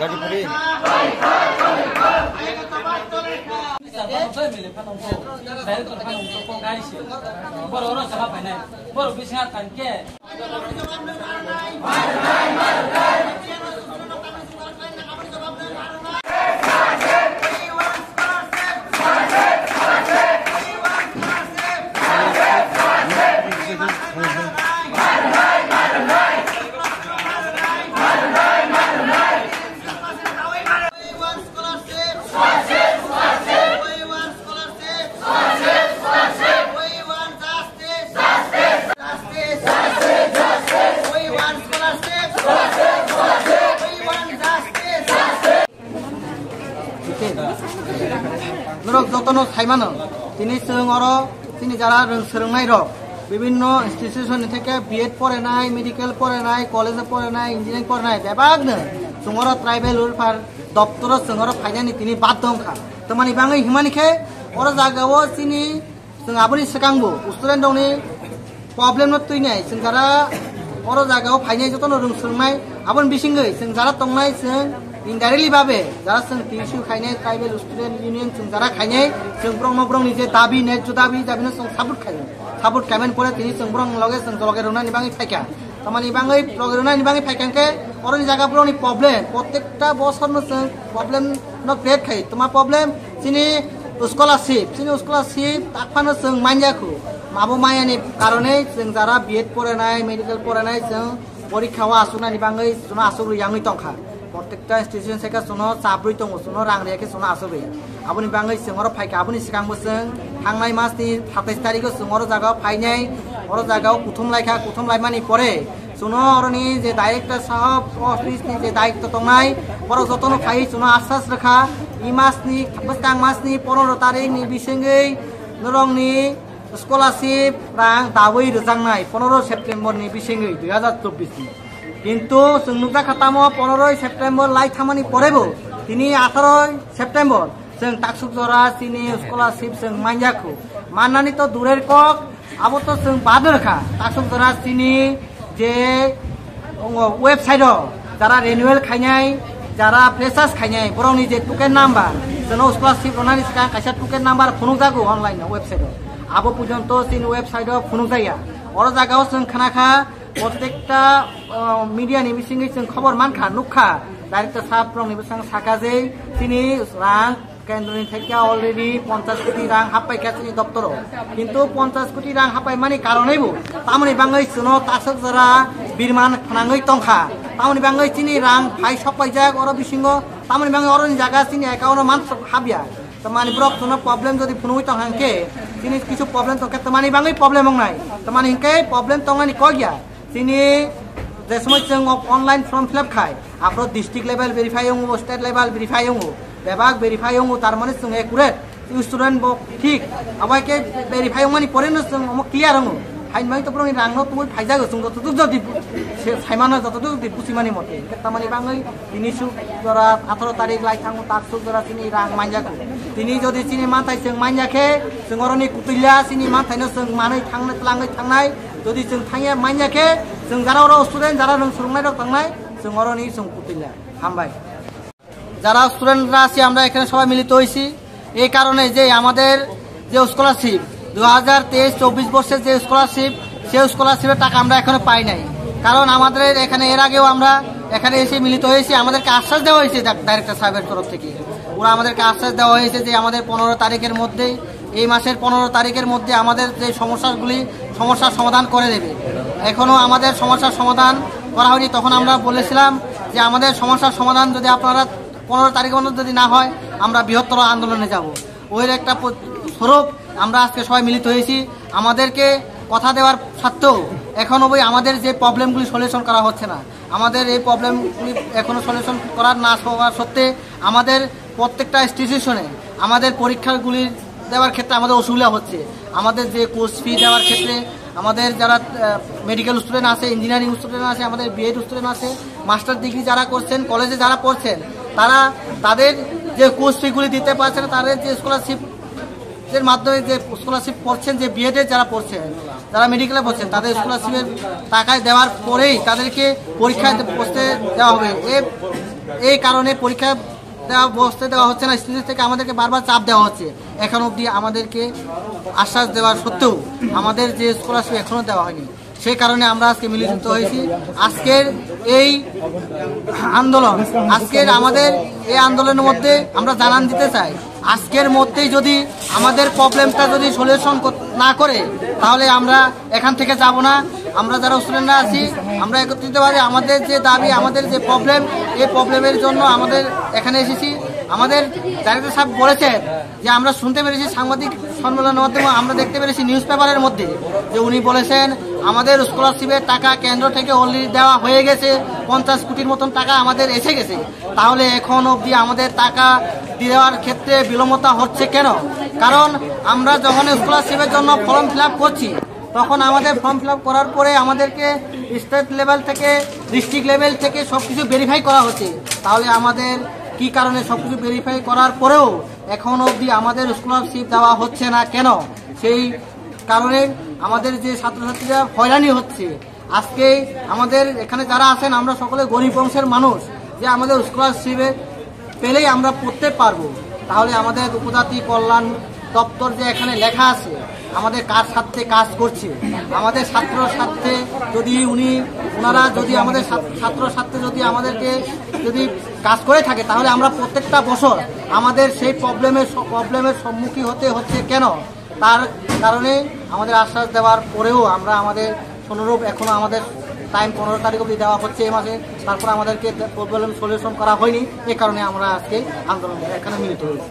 Gadipuri. যতন সাইমানো তিনি তিনি যারা সোलोंनाय রক বিভিন্ন ইনস্টিটিউশন থেকে বিএড পড়ে নাই মেডিকেল পড়ে নাই কলেজে পড়ে নাই ইঞ্জিনিয়ারিং পড়ে নাই বেবাগनो जोंरो ट्राइबल वेलफेयर दप्तर जोंरो फाइनानि তিনি बाध्यंखा तमानि बाङै हिमानिखे अर जागाव सिनि जों आबोनि सिगांबो स्टुडेन्ट दंनि प्रब्लेम न तुइनाय जों जारा अर जागाव फाइनाय जतन रों सोलोंनाय आबोन बिसिङै जों जारा तंनाय जों इनडाइरेक्टली भाबे जरा जों टिसु खायनाय ट्राइबल स्टुडेन्ट युनियन जों जरा खायनाय जों ब्रह्मब्रंनि जे दाबि नेट दाबि जाबिनो जों सापोर्ट खायमेन परे तिनि जों ब्रं लगे जों लगे रोनानि बाङै फायका तमानि बाङै लगे रोनानि बाङै फायकांके अरनि जागाफोरनि प्रब्लेम प्रत्येकटा बसरनो जों प्रब्लेम न क्रिएट खाय तमा प्रब्लेम सिनि स्कलारशिप ताकफानो जों मानजाखौ माबो मायानि कारणे जों जरा बीएड फरायनाय मेडिकेल फरायनाय जों परीक्षाव आसुनानि बाङै जों आसुग्रि यांगै तंखा प्रत्येकटा इनस्टिट्यूशन सेका सुनो साब्रै दङ सुनो रां रेखे सुनो आसुग्रि आबोनि बाङै जोंरो फायका आबोनि सिगांबो जों थांनाय मासनि 27 तारिखआव जोंरो जागाव फायनाय अर जागाव कुथुमलायमानि परे सुनो अरनि जे डाइरेक्टर साहब अफिसनि जे दायित्व दंनाय बर जतन फाय सुनो आश्वास रखा इ मासनि बस्तां मासनि 15 तारिखनि बिसिङै नरंनि स्कलारशिप रां दाबै रोजांनाय 15 सेप्टेम्बरनि बिसिङै 2024 नि किन्तु जों नुजा खातामो 15 सेप्टेम्बर लाई थामानि परेबो दिनै 18 सेप्टेम्बर जों ताकसुक जरा सिनि स्कलारशिप जों मानजाखौ माननानै तो दूरेर कक आबो तो जों बादरखा ताकसुक जरा सिनि जे वेबसाइटआव जरा रिन्युअल खायनाय जरा फ्रेशार्स खायनाय बरंनि जे टोकेन नाम्बार जों स्कलारशिप रनानि सिगां खायसा टोकेन नाम्बार फुनुं जागौ अनलाइन वेबसाइटआव आबो पर्यन्त सिनि वेबसाइटआव फुनुं जाया अर जागाव जों खानाखा प्रत्येकटा मीडियानि बिसिङै जों खबर मानखा नुखा डाइरेक्टर साहब रंनि बिसां साकाजै सिनि रां केन्द्रनि थाइका अलरेडी 50 कोटी रां हापायखा सिनि दप्तराव किन्तु 50 कोटी रां हापाय मानि कारणायबो तामनि बाङै सुनो तासक जरा बिरमान फानाङै तंखा तामनि बाङै सिनि रां फाय सपायजाक अर बिसिङो तामनि बाङै अरनि जागा सिनि एकाउन्ट मानस हाबिया तमानि ब्रक सुनो प्रब्लेम जदि फुनुइ तंहांके सिनि किछु प्रब्लेम तंके तमानि बाङै प्रब्लेम होंनाय तमानि हिंके प्रब्लेम तंगानि कगिया सिनि जे समय जों ऑनलाइन फॉर्म फिलअप खाय आपरो डिस्ट्रिक्ट लेवल वेरीफाई होंगो स्टेट लेवल वेरीफाई होंगो बेबाग वेरीफाई होंगो तार माने जों एक्यूरेट स्टूडेंट बो ठीक अबाय के वेरीफाई होंगनि परेनो जों क्लियर होंगो हाइन माइ तप्रनि रांनो तुइ फायजागो जों ततुक जदि सायमाना जतुक दि पुसिमानि मते तामानि बाङै दिनिसु जरा 18 तारिख लाई थांगो ताकसुक जरा सिनि रां मानजागो दिनि जदि सिनि माथाय जों मानजाखे जों अरनि कुतिला सिनि माथायनो जों मानै थांनाय जदि जों थांया मानजाखे जों जारा स्टूडेंट जारा जों सोलोंनाय दं थांनाय जों अरनि जों कुतिला हामबाय যারা স্টুডেন্টরা আছি আমরা এখানে সবাই মিলিত হইছি এই কারণে যে আমাদের যে স্কলারশিপ 2023-24 বর্ষের যে স্কলারশিপ সেই স্কলারশিপের টাকা আমরা এখনো পাই নাই কারণ আমাদের এখানে এর আগেও আমরা এখানে এসে মিলিত হয়েছি আমাদেরকে আশ্বাস দেওয়া হয়েছে ডাইরেক্টর সাহেবের তরফ থেকে ওরা আমাদেরকে আশ্বাস দেওয়া হয়েছে যে আমাদের 15 তারিখের মধ্যে এই মাসের 15 তারিখের মধ্যে আমাদের যে সমস্যার সমাধান করে দেবে এখনো আমাদের সমস্যার সমাধান করা হয়নি তখন আমরা বলেছিলাম যে আমাদের সমস্যার সমাধান যদি আপনারা 15 তারিখের মধ্যে যদি না হয় আমরা বৃহত্তর আন্দোলনে যাব ওই একটা স্বরূপ আমরা আজকে সবাই মিলিত হয়েছি আমাদেরকে কথা দেওয়ার সত্ত্বেও এখনো আমাদের যে প্রবলেমগুলি সলিউশন করা হচ্ছে না আমাদের এই প্রবলেমগুলি এখনো সলিউশন করার না হওয়ার সত্ত্বে আমাদের প্রত্যেকটা ইনস্টিটিউশনে আমাদের পরীক্ষাগুলি দেওয়ার ক্ষেত্রে আমাদের অসুবিধা হচ্ছে আমাদের যে কোর্স ফি দেওয়ার ক্ষেত্রে আমাদের যারা মেডিকেল স্টুডেন্ট আছে ইঞ্জিনিয়ারিং স্টুডেন্ট আছে আমাদের বিএড স্টুডেন্ট আছে মাস্টার ডিগ্রি যারা করছেন কলেজে যারা পড়ছেন তারা তাদের যে কোর্স ফিগুলি দিতে পারছে না তাদের যে স্কলারশিপ এর মাধ্যমে যে স্কলারশিপ পড়ছেন, যে বিএডে যারা পড়ছেন, যারা মেডিকেলে পড়ছেন, তাদের স্কলারশিপের টাকায় দেওয়ার পরেই তাদেরকে পরীক্ষায় বসতে দেওয়া হবে। এই কারণে পরীক্ষা বসতে দেওয়া হচ্ছে না, স্টুডেন্ট থেকে আমাদেরকে বারবার চাপ দেওয়া হচ্ছে। এখন অবধি আমাদেরকে আশ্বাস দেওয়ার সত্ত্বেও আমাদের যে স্কলারশিপ এখনও দেওয়া হয়নি। সেই কারণে আমরা আজকে মিলিত হয়েছি। আজকের এই আন্দোলন, আজকের আমাদের এই আন্দোলনের মধ্যে আমরা জানান দিতে চাই, আজকের মধ্যেই যদি আমাদের প্রবলেমটা যদি সলিউশন না করে তাহলে আমরা এখান থেকে যাব না। আমরা যারা স্টুডেন্টরা আছি আমরা একত্রিতভাবে আমাদের যে দাবি, আমাদের যে প্রবলেম, এই প্রবলেমের জন্য আমাদের এখানে এসেছি। আমাদের ডাইরেক্টর সাহেব বলেছেন যে আমরা শুনতে পেরেছি সাংবাদিক সম্মেলনের মাধ্যমে, আমরা দেখতে পেরেছি নিউজ পেপারের মধ্যে যে উনি বলেছেন আমাদের স্কলারশিপের টাকা কেন্দ্র থেকে অলরেডি দেওয়া হয়ে গেছে, 50 কোটির মতন টাকা আমাদের এসে গেছে। তাহলে এখন অবধি আমাদের টাকা দেওয়ার ক্ষেত্রে বিলম্বতা হচ্ছে কেন? কারণ আমরা যখন স্কলারশিপের জন্য ফর্ম ফিল আপ করছি তখন আমাদের ফর্ম ফিল আপ করার পরে আমাদেরকে স্টেট লেভেল থেকে, ডিস্ট্রিক্ট লেভেল থেকে সব কিছু ভেরিফাই করা হচ্ছে। তাহলে আমাদের কি কারণে সব কিছু ভেরিফাই করার পরেও এখন অবধি আমাদের স্কলারশিপ দেওয়া হচ্ছে না কেন? সেই কারণে আমাদের যে ছাত্রছাত্রীরা হয়রানি হচ্ছে। আজকে আমাদের এখানে যারা আছেন আমরা সকলে গরিব বংশের মানুষ, যে আমাদের স্কলারশিপে পেলেই আমরা পড়তে পারবো। তাহলে আমাদের উপজাতি কল্যাণ দপ্তর যে এখানে লেখা আছে আমাদের কার স্বার্থে কাজ করছে, আমাদের ছাত্র স্বার্থে যদি ওনারা যদি আমাদের ছাত্র স্বার্থে যদি আমাদেরকে যদি কাজ করে থাকে তাহলে আমরা প্রত্যেকটা বছর আমাদের সেই প্রবলেমের সম্মুখীন হতে হচ্ছে কেন? তার কারণে আমাদের আশ্বাস দেওয়ার পরেও আমরা আমাদের অনুরূপ এখনো আমাদের টাইম 15 তারিখ অবধি দেওয়া হচ্ছে এই মাসে, তারপর আমাদেরকে প্রবলেম সলিউশন করা হয়নি। এই কারণে আমরা আজকে আন্দোলনে এখানে মিলিত হয়েছি।